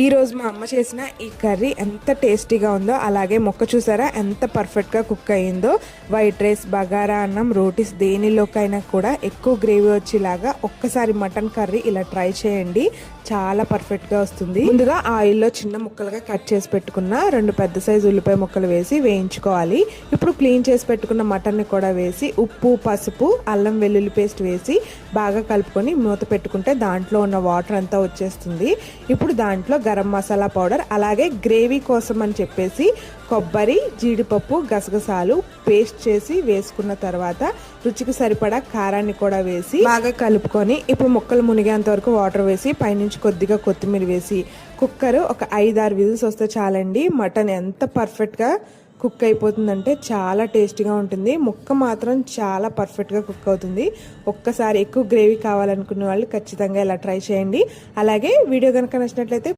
ఈ రోజు మా అమ్మ చేసిన ఈ కర్రీ ఎంత టేస్టీగా ఉందో, అలాగే మొక్క చూసారా ఎంత పర్ఫెక్ట్గా కుక్ అయ్యిందో. వైట్ రైస్, బగారా అన్నం, రోటీస్ దేనిలోకైనా కూడా ఎక్కువ గ్రేవీ వచ్చేలాగా ఒక్కసారి మటన్ కర్రీ ఇలా ట్రై చేయండి, చాలా పర్ఫెక్ట్గా వస్తుంది. ముందుగా ఆయిల్లో చిన్న ముక్కలుగా కట్ చేసి పెట్టుకున్న 2 పెద్ద సైజు ఉల్లిపాయ ముక్కలు వేసి వేయించుకోవాలి. ఇప్పుడు క్లీన్ చేసి పెట్టుకున్న మటన్ని కూడా వేసి ఉప్పు, పసుపు, అల్లం వెల్లుల్లి పేస్ట్ వేసి బాగా కలుపుకొని మూత పెట్టుకుంటే దాంట్లో ఉన్న వాటర్ అంతా వచ్చేస్తుంది. ఇప్పుడు దాంట్లో గరం మసాలా పౌడర్, అలాగే గ్రేవీ కోసం అని చెప్పేసి కొబ్బరి, జీడిపప్పు, గసగసాలు పేస్ట్ చేసి వేసుకున్న తర్వాత రుచికి సరిపడా కారాన్ని కూడా వేసి బాగా కలుపుకొని ఇప్పుడు ముక్కలు మునిగేంత వరకు వాటర్ వేసి పైనుంచి కొద్దిగా కొత్తిమీర వేసి కుక్కర్ ఒక 5-6 విజిల్స్ వస్తే చాలండి. మటన్ ఎంత పర్ఫెక్ట్గా కుక్ అయిపోతుందంటే చాలా టేస్టీగా ఉంటుంది. ముక్క మాత్రం చాలా పర్ఫెక్ట్గా కుక్ అవుతుంది. ఒక్కసారి ఎక్కువ గ్రేవీ కావాలనుకునే వాళ్ళు ఖచ్చితంగా ఇలా ట్రై చేయండి. అలాగే వీడియో కనుక నచ్చినట్లయితే